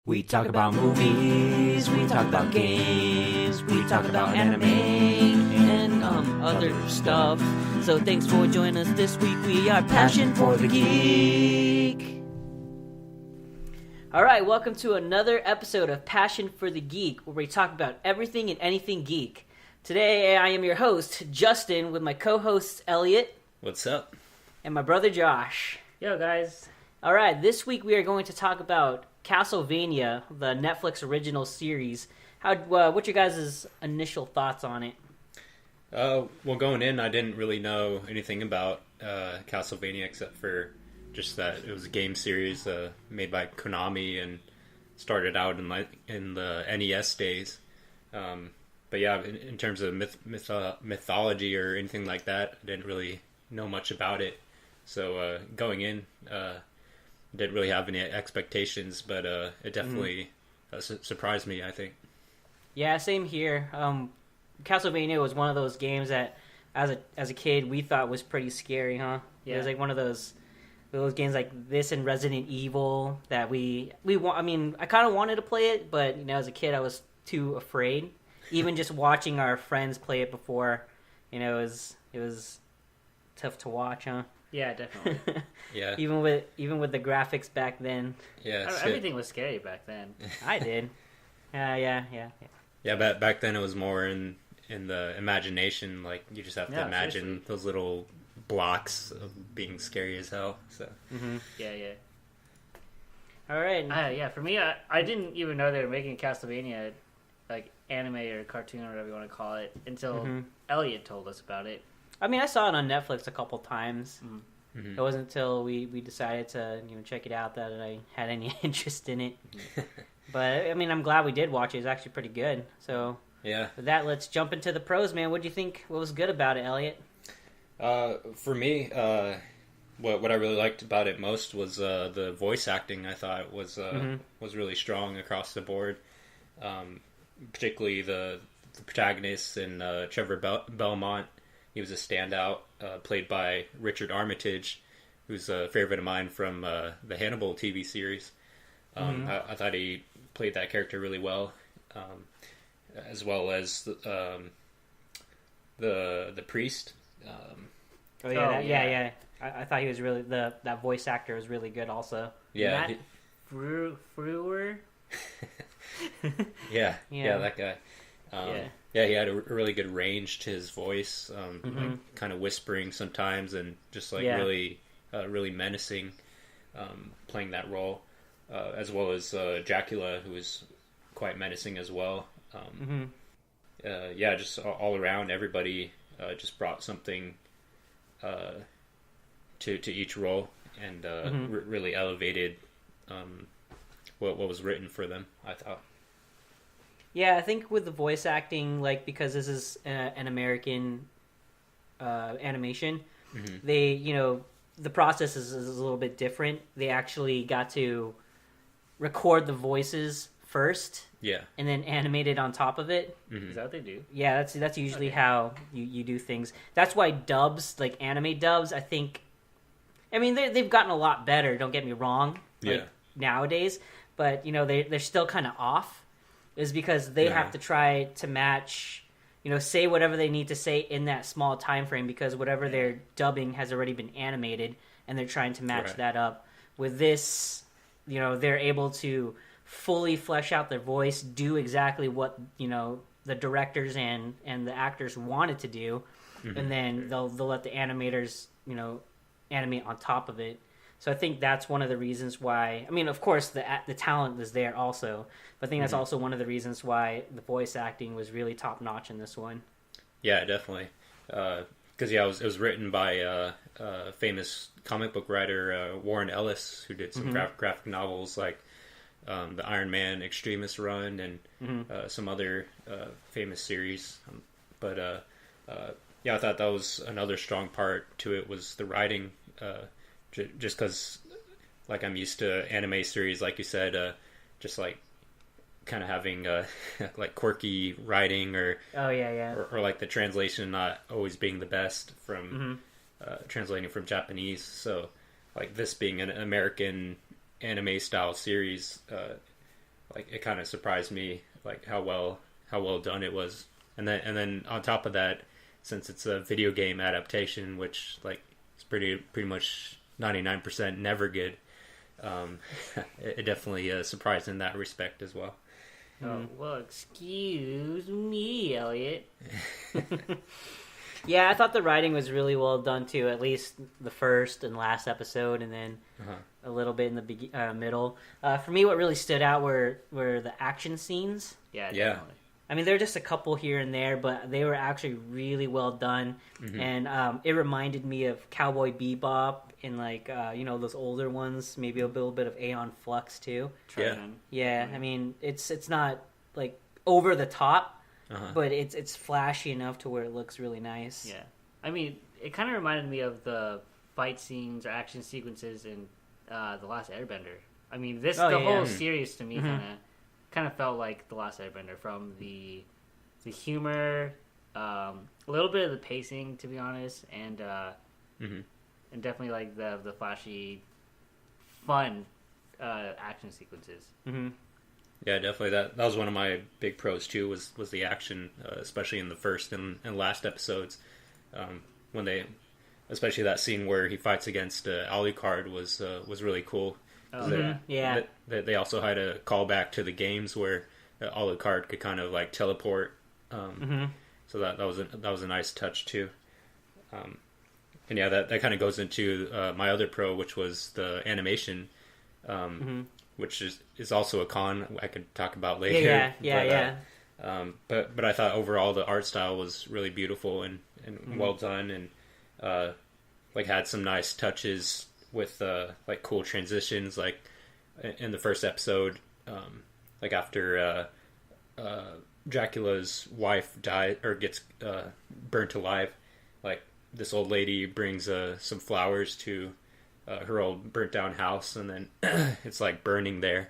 We talk about movies, we talk about games, we talk about anime, and other stuff. So thanks for joining us this week. We are Passion for the Geek. Alright, welcome to another episode of Passion for the Geek, where we talk about everything and anything geek. Today I am your host, Justin, with my co-hosts Elliot. What's up? And my brother Josh. Yo, guys. Alright, this week we are going to talk about Castlevania, the Netflix Original Series. What's your guys' initial thoughts on it? Well, going in, I didn't really know anything about Castlevania except for just that it was a game series made by Konami and started out in the NES days. But yeah, in terms of mythology or anything like that, I didn't really know much about it. So going in, didn't really have any expectations, but it definitely surprised me, I think. Yeah, same here. Castlevania was one of those games that, as a kid, we thought was pretty scary, huh? Yeah. It was like one of those games like this and Resident Evil that we want. I mean, I kind of wanted to play it, but as a kid, I was too afraid. Even just watching our friends play it before, it was tough to watch, huh? Yeah, definitely. Yeah. Even with the graphics back then. Yeah. Everything was scary back then. I did. Yeah. Yeah, back then it was more in the imagination. Like you just have to imagine seriously. Those little blocks of being scary as hell. So. Mm-hmm. Yeah. All right. Yeah. For me, I didn't even know they were making Castlevania, like anime or cartoon or whatever you want to call it, until Elliot told us about it. I mean, I saw it on Netflix a couple times. Mm-hmm. It wasn't until we decided to check it out that I had any interest in it. But I mean, I'm glad we did watch it. It's actually pretty good. So yeah. With that, let's jump into the pros, man. What do you think? What was good about it, Elliot? For me, what I really liked about it most was the voice acting. I thought was really strong across the board. Particularly the protagonist and Trevor Belmont. He was a standout, played by Richard Armitage, who's a favorite of mine from the Hannibal TV series. I thought he played that character really well, as well as the priest. Yeah. I thought he was really that voice actor was really good also. Yeah, Matt Frewer. Yeah, that guy. Yeah, he had a really good range to his voice, like kind of whispering sometimes, and just like really menacing, playing that role, as well as Dracula, who was quite menacing as well. Just all around, everybody just brought something to each role, and really elevated what was written for them, I thought. Yeah, I think with the voice acting, like, because this is an American animation, they, the process is a little bit different. They actually got to record the voices first, and then animate it on top of it. Is that what they do? Yeah, that's usually how you do things. That's why dubs, like anime dubs, I think, I mean, they've gotten a lot better, don't get me wrong, nowadays, but, they're still kind of off. Is because they have to try to match, say whatever they need to say in that small time frame, because whatever they're dubbing has already been animated, and they're trying to match that up. With this, they're able to fully flesh out their voice, do exactly what the directors and the actors wanted to do, and then they'll let the animators animate on top of it. So I think that's one of the reasons why. I mean, of course, the talent was there also, but I think that's also one of the reasons why the voice acting was really top notch in this one. Yeah, definitely. Because it was written by a famous comic book writer, Warren Ellis, who did some graphic novels like the Iron Man Extremis run and some other famous series. I thought that was another strong part to it was the writing. Just because, like, I'm used to anime series, like you said, just like kind of having like quirky writing or like the translation not always being the best from translating from Japanese. So like this being an American anime style series, like it kind of surprised me like how well done it was. And then on top of that, since it's a video game adaptation, which like is pretty much 99% never good, it definitely surprised in that respect as well. Oh, well, excuse me, Elliot. Yeah, I thought the writing was really well done too. At least the first and last episode, and then a little bit in the middle. For me, what really stood out were the action scenes. Yeah, definitely. I mean, there are just a couple here and there, but they were actually really well done, and it reminded me of Cowboy Bebop and like those older ones. Maybe a little bit of Aeon Flux too. Yeah. I mean, it's not like over the top. But it's flashy enough to where it looks really nice. Yeah, I mean, it kind of reminded me of the fight scenes or action sequences in The Last Airbender. I mean, whole series to me kind of felt like The Last Airbender, from the humor, a little bit of the pacing, to be honest, and definitely like the flashy, fun action sequences. Yeah, definitely. That was one of my big pros too. Was the action, especially in the first and last episodes, when they, especially that scene where he fights against Alucard was really cool. They also had a callback to the games where Alucard could kind of like teleport. So that was a nice touch too. And yeah, that kind of goes into my other pro, which was the animation. Which is also a con I could talk about later. But I thought overall the art style was really beautiful and well done, and like had some nice touches with like cool transitions. Like in the first episode, like after Dracula's wife died or gets burnt alive, like this old lady brings some flowers to her old burnt down house, and then it's like burning there,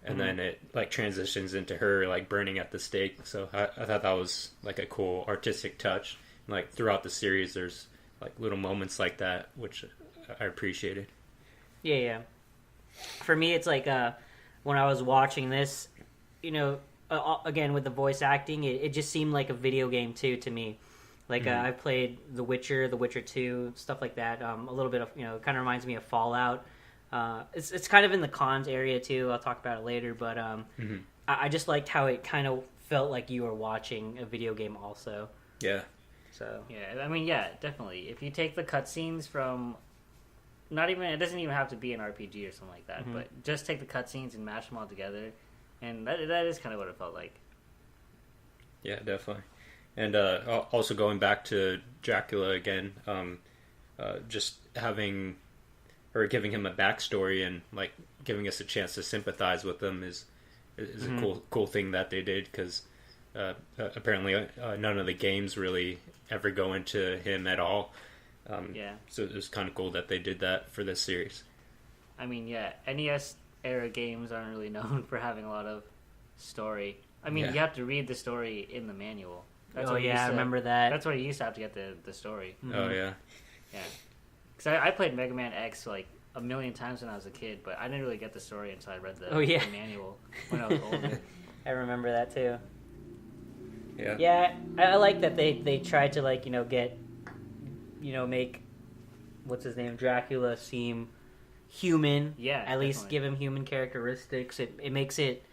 and then it like transitions into her like burning at the stake. So I thought that was like a cool artistic touch. And, like throughout the series, there's like little moments like that which I appreciated. Yeah. For me, it's like when I was watching this, again with the voice acting, it just seemed like a video game too to me. Like I played The Witcher 2, stuff like that. A little bit of it kind of reminds me of Fallout. It's kind of in the cons area too. I'll talk about it later, but I just liked how it kind of felt like you were watching a video game also. Yeah. So yeah, I mean, yeah, definitely. If you take the cutscenes from, it doesn't even have to be an RPG or something like that, but just take the cutscenes and mash them all together, and that is kind of what it felt like. Yeah, definitely. And also going back to Dracula again, just having or giving him a backstory and like giving us a chance to sympathize with him is a cool thing that they did, because apparently none of the games really ever go into him at all. So it was kind of cool that they did that for this series. I mean, yeah, NES era games aren't really known for having a lot of story. I mean, you have to read the story in the manual. I remember that. That's what you used to have to get the story. Oh, yeah. Yeah. Because I played Mega Man X like a million times when I was a kid, but I didn't really get the story until I read the manual when I was older. I remember that too. Yeah. Yeah, I like that they tried to like, get, make, what's his name, Dracula seem human. Yeah, At least give him human characteristics. It makes it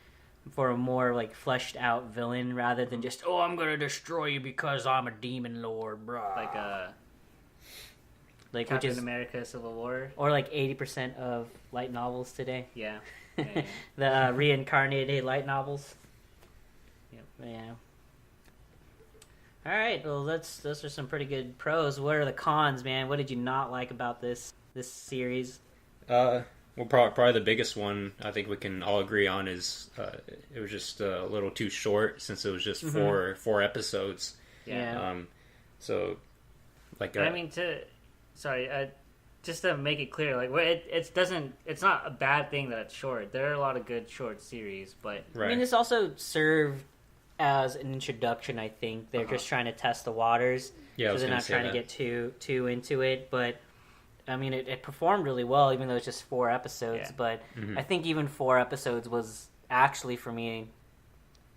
for a more like fleshed out villain rather than just I'm gonna destroy you because I'm a demon lord, bro. Like Captain America: Civil War, or like 80% of light novels today. Yeah. The reincarnated light novels. Yep. Yeah. All right. Well, those are some pretty good pros. What are the cons, man? What did you not like about this series? Well, probably the biggest one I think we can all agree on is it was just a little too short, since it was just four episodes. Yeah. So, like, I mean, just to make it clear, like, it's not a bad thing that it's short. There are a lot of good short series, but I mean, this also served as an introduction. I think they're just trying to test the waters, so they're not trying to get too into it, but. I mean, it performed really well, even though it's just 4 episodes. Yeah. But I think even 4 episodes was actually for me,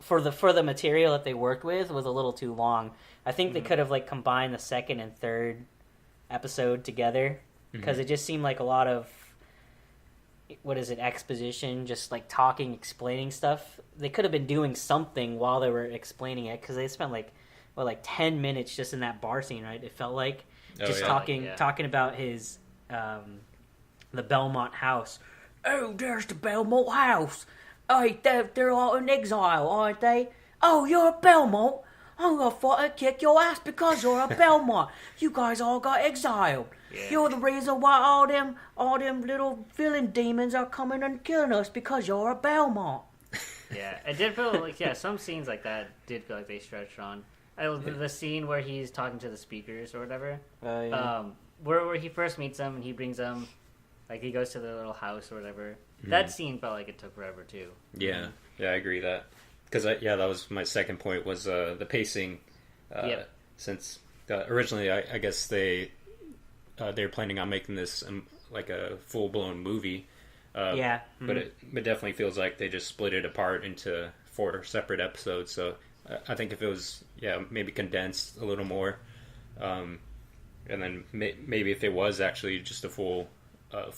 for the material that they worked with, was a little too long. I think they could have like combined the second and third episode together, because it just seemed like a lot of, what is it, exposition, just like talking, explaining stuff. They could have been doing something while they were explaining it, because they spent like 10 minutes just in that bar scene, right? It felt like just talking about his the Belmont house. Oh, there's the Belmont house. Hey, they're all in exile, aren't they? Oh, you're a Belmont. I'm gonna fucking kick your ass because you're a Belmont. You guys all got exiled. Yeah. You're the reason why all them little villain demons are coming and killing us, because you're a Belmont. Yeah, it did feel like, some scenes like that did feel like they stretched on. The scene where he's talking to the speakers or whatever. Where he first meets them and he brings them, like he goes to the little house or whatever. That scene felt like it took forever too. Yeah, I agree that. Because that was my second point, was the pacing. Since originally, I guess they were planning on making this like a full blown movie. But it definitely feels like they just split it apart into 4 separate episodes. So I think if it was maybe condensed a little more, and then maybe if it was actually just a full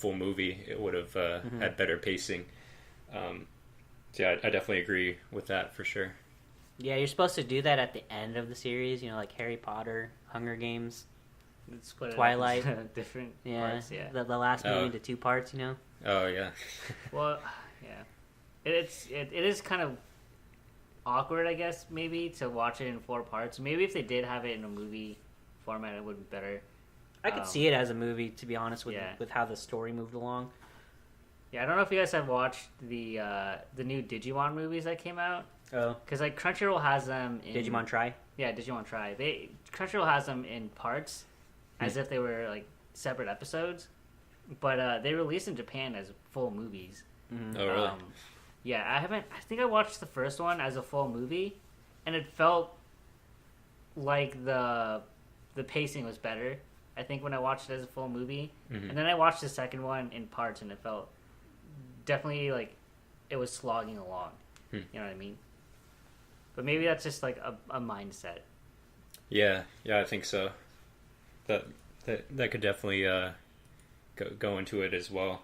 movie, it would have had better pacing. I definitely agree with that for sure. Yeah, you're supposed to do that at the end of the series, like Harry Potter, Hunger Games, Twilight, different parts. Yeah, the last movie into 2 parts. Oh yeah. Well, yeah, it is kind of awkward, I guess, maybe to watch it in 4 parts. Maybe if they did have it in a movie format, it would be better. I could see it as a movie, to be honest, with how the story moved along. Yeah, I don't know if you guys have watched the new Digimon movies that came out. Oh. Because, like, Crunchyroll has them in... Digimon Try? Yeah, Digimon Try. Crunchyroll has them in parts, as if they were, like, separate episodes. But they released in Japan as full movies. Oh, really? Yeah, I think I watched the first one as a full movie, and it felt like the pacing was better, I think, when I watched it as a full movie. And then I watched the second one in parts, and it felt definitely like it was slogging along. You know what I mean? But maybe that's just like a mindset. Yeah, I think so. That could definitely go into it as well.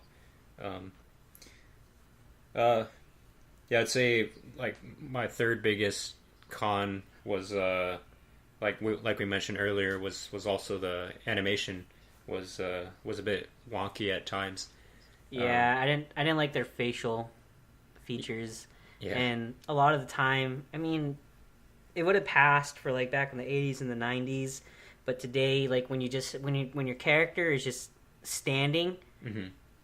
I'd say like my third biggest con was like we mentioned earlier, was also the animation was a bit wonky at times. Yeah, I didn't like their facial features. Yeah. And a lot of the time, I mean, it would have passed for like back in the 80s and the 90s, but today, like when your character is just standing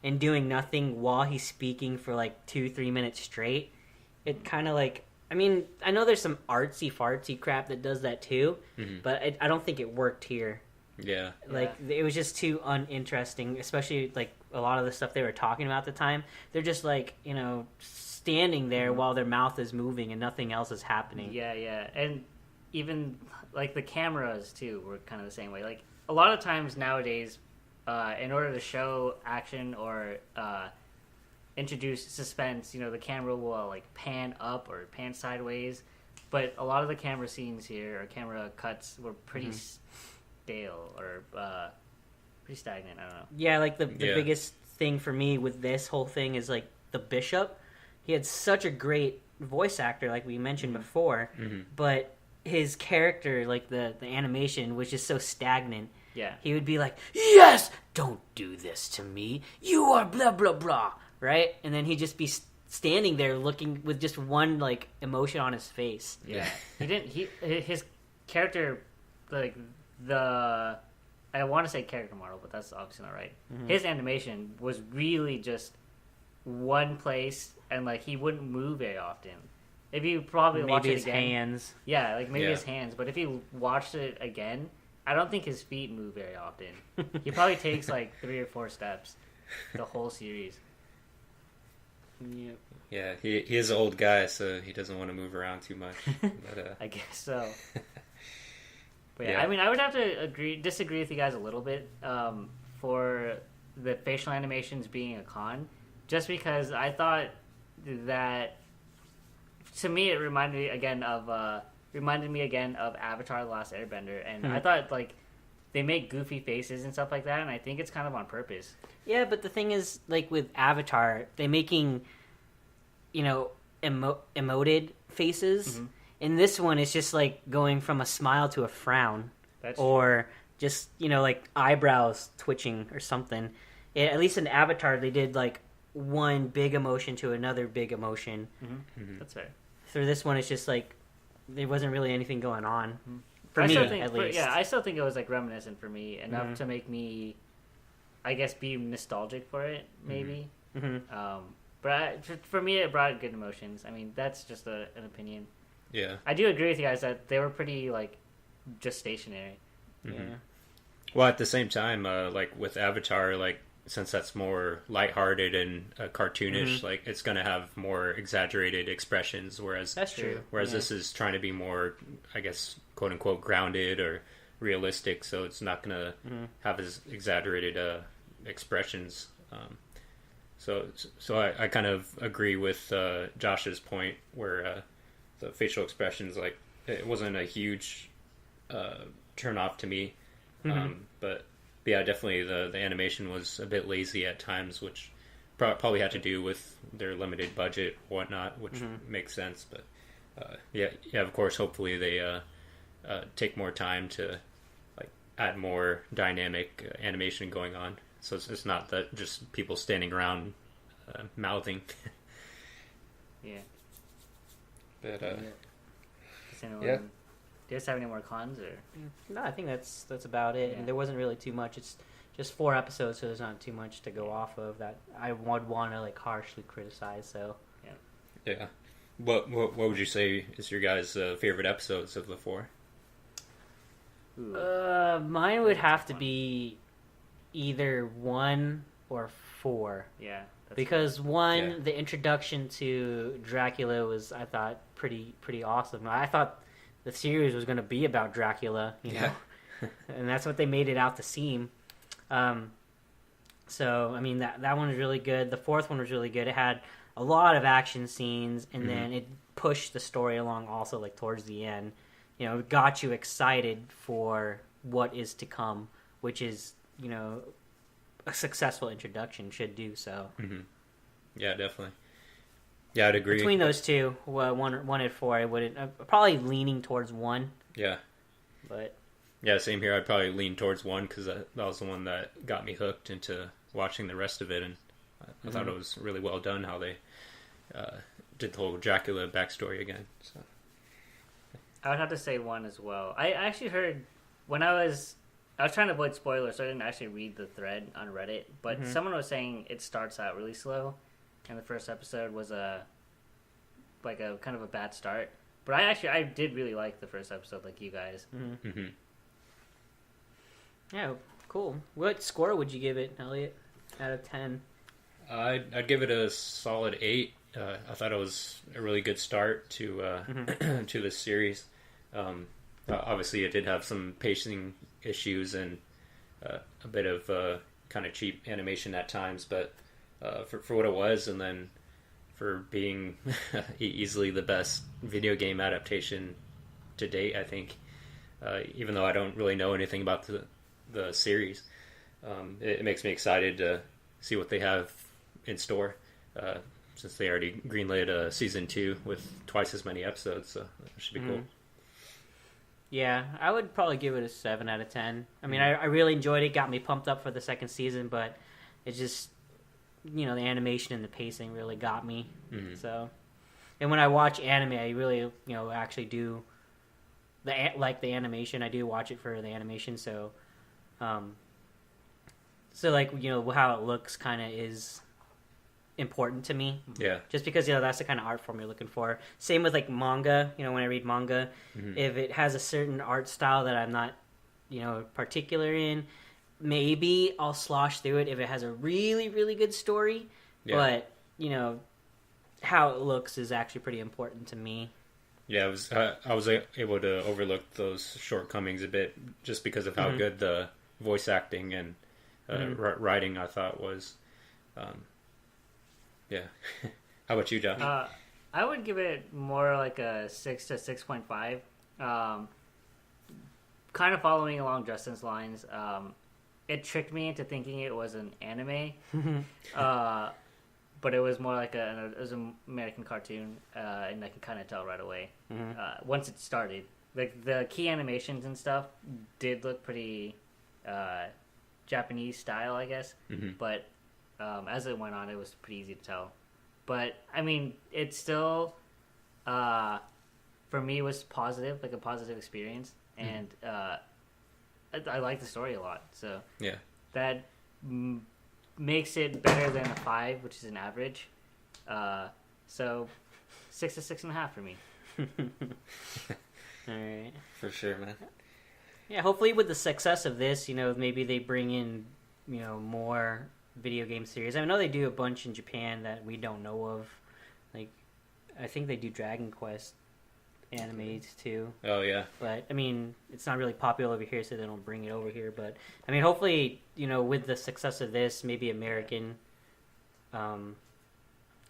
and doing nothing while he's speaking for like 2-3 minutes straight, it kind of like, I mean, I know there's some artsy fartsy crap that does that too, but I don't think it worked here. Yeah. Like, it was just too uninteresting, especially like a lot of the stuff they were talking about at the time. They're just like, standing there while their mouth is moving and nothing else is happening. Yeah. And even like the cameras too were kind of the same way. Like, a lot of times nowadays, in order to show action or introduce suspense, the camera will like pan up or pan sideways. But a lot of the camera scenes here, or camera cuts, were pretty stale or pretty stagnant. I don't know. Yeah, like the biggest thing for me with this whole thing is like the Bishop. He had such a great voice actor, like we mentioned before, but his character, like the animation, was just so stagnant. Yeah. He would be like, "Yes, don't do this to me. You are blah, blah, blah." Right? And then he'd just be standing there looking with just one, like, emotion on his face. Yeah. His character, like, I want to say character model, but that's obviously not right. His animation was really just one place, and, like, he wouldn't move very often. If you probably watch it again... Maybe his hands. Yeah, like, maybe his hands. But if you watched it again, I don't think his feet move very often. He probably takes, like, 3 or 4 steps the whole series. Yep. Yeah, he is an old guy, so he doesn't want to move around too much. But, I guess so. But yeah, I mean, I would have to disagree with you guys a little bit for the facial animations being a con, just because I thought that to me, it reminded me again of Avatar: The Last Airbender, and I thought like they make goofy faces and stuff like that, and I think it's kind of on purpose. Yeah, but the thing is, like with Avatar, they're making, emoted faces. Mm-hmm. In this one, it's just like going from a smile to a frown, or just like eyebrows twitching or something. At least in Avatar, they did like one big emotion to another big emotion. Mm-hmm. Mm-hmm. That's fair. Through this one, it's just like there wasn't really anything going on for I me, at least. I still think it was like reminiscent for me enough to make me, I guess, be nostalgic for it. Maybe. Mm-hmm. But for me, it brought good emotions. I mean, that's just an opinion. Yeah, I do agree with you guys that they were pretty like just stationary. Mm-hmm. Yeah. Well, at the same time, like with Avatar, like since that's more lighthearted and cartoonish, like it's gonna have more exaggerated expressions. Whereas that's true. Whereas this is trying to be more, I guess, quote unquote, grounded or realistic. So it's not gonna have as exaggerated expressions. So I kind of agree with Josh's point where the facial expressions, like it wasn't a huge turn off to me. But yeah, definitely the animation was a bit lazy at times, which probably had to do with their limited budget or whatnot, which makes sense. But yeah, of course, hopefully they take more time to like add more dynamic animation going on, so it's not that just people standing around mouthing. Yeah. But yeah. Do you guys have any more cons or? No, I think that's about it. Yeah. And there wasn't really too much. It's just 4 episodes, so there's not too much to go off of that I would want to like harshly criticize. So yeah. What would you say is your guys' favorite episodes of the 4? Mine would have to be either 1 or 4. Yeah. Because 1, the introduction to Dracula was, I thought, pretty awesome. I thought the series was going to be about Dracula, know, and that's what they made it out to seem. So, I mean, that one was really good. The 4th one was really good. It had a lot of action scenes, and then it pushed the story along also, like, towards the end. It got you excited for what is to come, which is, a successful introduction should do so. Yeah, definitely. Yeah, I'd agree. Between those two, 1 and 4, I wouldn't. Probably leaning towards 1. Yeah. But yeah, same here. I'd probably lean towards 1 because that was the one that got me hooked into watching the rest of it, and I thought it was really well done how they did the whole Dracula backstory again. So I would have to say 1 as well. I actually heard when I was trying to avoid spoilers, so I didn't actually read the thread on Reddit, but someone was saying it starts out really slow, and the first episode was a kind of a bad start. But I did really like the first episode, like you guys. Yeah, cool. What score would you give it, Elliot, out of 10? I'd give it a solid 8. I thought it was a really good start to to this series. Obviously, it did have some pacing issues and a bit of kind of cheap animation at times, but for what it was, and then for being easily the best video game adaptation to date, I think. Even though I don't really know anything about the series, it makes me excited to see what they have in store, since they already greenlit season 2 with twice as many episodes, so that should be cool. Yeah, I would probably give it a 7 out of 10. I mean, I really enjoyed it, got me pumped up for the second season, but it just, the animation and the pacing really got me. So, and when I watch anime, I really, actually do like the animation. I do watch it for the animation, so like, how it looks kind of is important to me. Yeah. Just because, that's the kind of art form you're looking for. Same with like manga, when I read manga, if it has a certain art style that I'm not, particular in, maybe I'll slosh through it if it has a really, really good story. Yeah. But, how it looks is actually pretty important to me. Yeah, I was able to overlook those shortcomings a bit just because of how good the voice acting and writing I thought was. Yeah. How about you, Josh? I would give it more like a 6 to 6.5. Kind of following along Justin's lines. It tricked me into thinking it was an anime, but it was more like it was an American cartoon, and I can kind of tell right away once it started. Like the key animations and stuff did look pretty Japanese style, I guess. But as it went on, it was pretty easy to tell. But I mean, it's still for me it was positive, like a positive experience, and I like the story a lot. So yeah, that makes it better than a 5, which is an average. So 6 to 6.5 for me. All right. For sure, man. Yeah, hopefully with the success of this, maybe they bring in, more video game series. I know they do a bunch in Japan that we don't know of. Like, I think they do Dragon Quest animes too. Oh, yeah. But, I mean, it's not really popular over here, so they don't bring it over here. But, I mean, hopefully, with the success of this, maybe American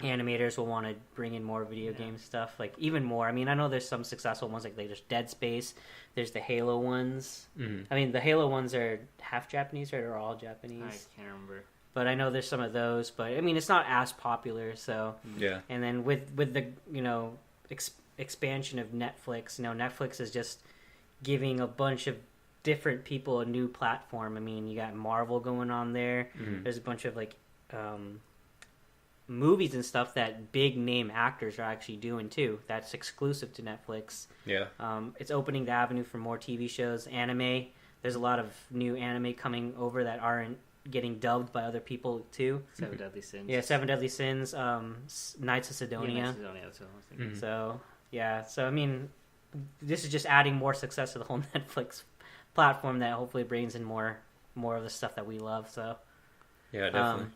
animators will want to bring in more video game stuff, like even more. I mean, I know there's some successful ones, like there's Dead Space, there's the Halo ones. I mean, the Halo ones are half Japanese, or they're all Japanese? I can't remember. But I know there's some of those, but I mean, it's not as popular, so. Yeah. And then with the, expansion of Netflix, Netflix is just giving a bunch of different people a new platform. I mean, you got Marvel going on there. There's a bunch of, like, movies and stuff that big name actors are actually doing too. That's exclusive to Netflix. Yeah. It's opening the avenue for more TV shows, anime. There's a lot of new anime coming over that aren't getting dubbed by other people too. Seven Deadly Sins. Yeah, Seven Deadly Sins, Knights of Sidonia. Yeah, Knights of Sidonia, that's what I was thinking. So yeah, so I mean, this is just adding more success to the whole Netflix platform that hopefully brings in more of the stuff that we love. So yeah, definitely.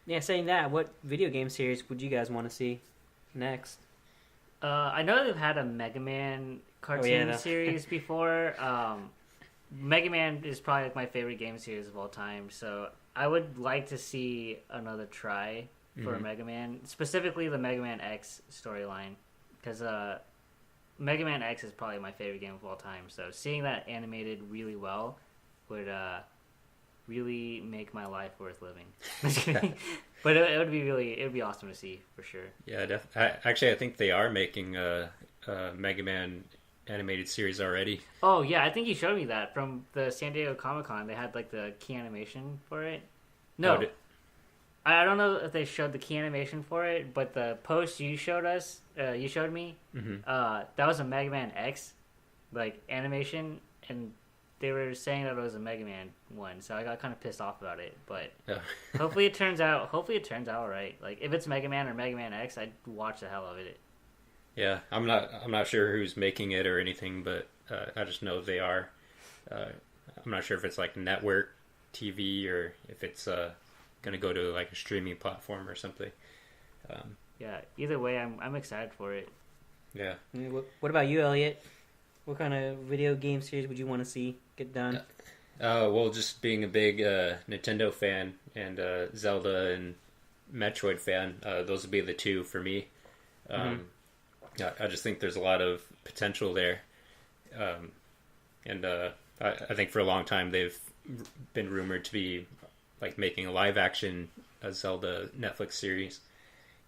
Yeah, saying that, what video game series would you guys want to see next? I know they've had a Mega Man cartoon series before. Mega Man is probably like my favorite game series of all time, so I would like to see another try for Mega Man, specifically the Mega Man X storyline, because Mega Man X is probably my favorite game of all time. So seeing that animated really well would really make my life worth living. But it would be awesome to see for sure. Yeah, actually, I think they are making a Mega Man animated series already. Oh yeah, I think you showed me that from the San Diego Comic-Con. They had like the key animation for it. No, I don't know if they showed the key animation for it, but the post you showed me, that was a Mega Man X like animation, and they were saying that it was a Mega Man one, so I got kind of pissed off about it. But hopefully it turns out all right. Like if it's Mega Man or Mega Man X, I'd watch the hell out of it. Yeah, I'm not sure who's making it or anything, but I just know they are. I'm not sure if it's like network TV or if it's gonna go to like a streaming platform or something. Yeah, either way, I'm excited for it. Yeah. What about you, Elliot? What kind of video game series would you want to see get done? Well, just being a big Nintendo fan and Zelda and Metroid fan, those would be the two for me. I just think there's a lot of potential there. And I think for a long time they've been rumored to be like making a live action Zelda Netflix series.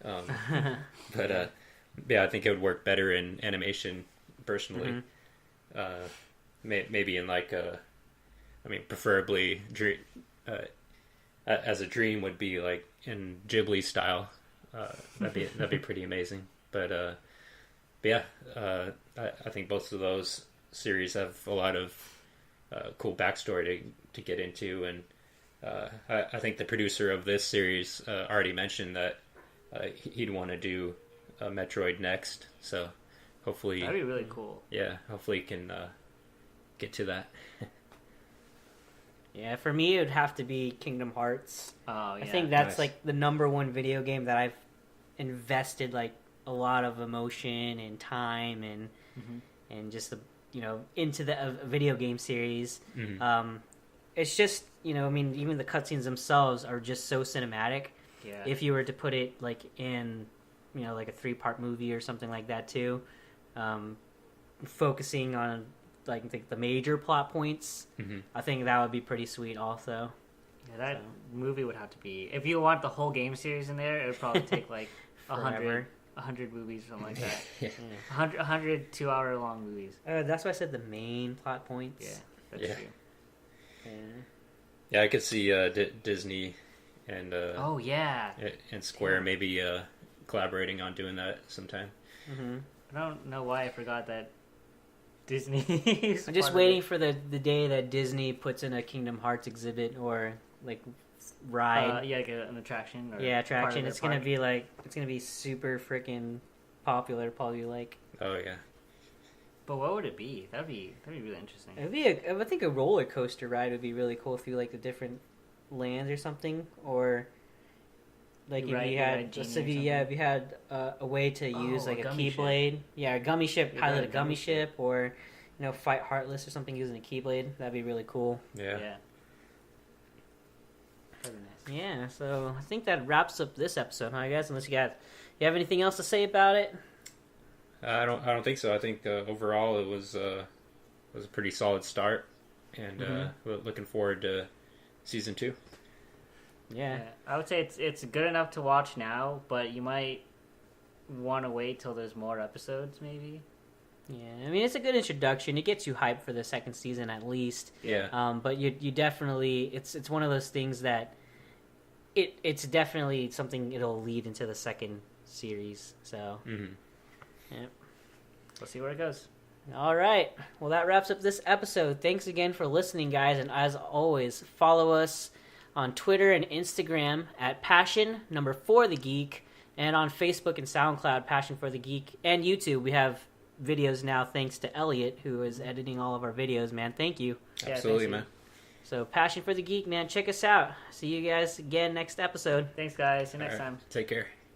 But yeah, I think it would work better in animation personally. Maybe in like preferably as a dream would be like in Ghibli style. That'd be pretty amazing. But yeah, I think both of those series have a lot of cool backstory to get into, and I think the producer of this series already mentioned that he'd want to do a Metroid next. So hopefully that'd be really cool. Yeah, hopefully he can get to that. Yeah, for me it would have to be Kingdom Hearts. Oh yeah, I think that's like the number one video game that I've invested like a lot of emotion and time and just the into the video game series. It's just even the cutscenes themselves are just so cinematic. Yeah. If you were to put it like in like a 3-part movie or something like that too, focusing on like the major plot points. I think that would be pretty sweet also. Yeah, that movie would have to be, if you want the whole game series in there, it would probably take like 100 movies or something like that. 100 2-hour long movies. That's why I said the main plot points. Yeah, that's true. Yeah, I could see Disney and and Square maybe collaborating on doing that sometime. I don't know why I forgot that Disney. I'm just waiting for the day that Disney puts in a Kingdom Hearts exhibit or like ride. Like an attraction. Or attraction. It's gonna be super freaking popular. Probably like. Oh yeah. But what would it be? That'd be really interesting. I think a roller coaster ride would be really cool if you like the different lands or something, or like if you had a way to use like a Keyblade, a gummy ship, pilot a gummy ship, or fight Heartless or something using a Keyblade. That'd be really cool. Yeah. That'd be nice. Yeah. So I think that wraps up this episode, huh, guys? Unless you have anything else to say about it. I don't think so. I think overall it was a pretty solid start, and we're looking forward to season 2. Yeah, I would say it's good enough to watch now, but you might want to wait till there's more episodes, maybe. Yeah, I mean it's a good introduction. It gets you hyped for the second season at least. Yeah. But you definitely it's one of those things that it's definitely something it'll lead into the second series. So. Yeah. We'll see where it goes. All right. Well, that wraps up this episode. Thanks again for listening, guys. And as always, follow us on Twitter and Instagram at Passion4TheGeek, and on Facebook and SoundCloud, Passion for the Geek, and YouTube. We have videos now thanks to Elliot, who is editing all of our videos, man. Thank you. Absolutely, man. So, Passion for the Geek, man. Check us out. See you guys again next episode. Thanks, guys. See you next time. Take care.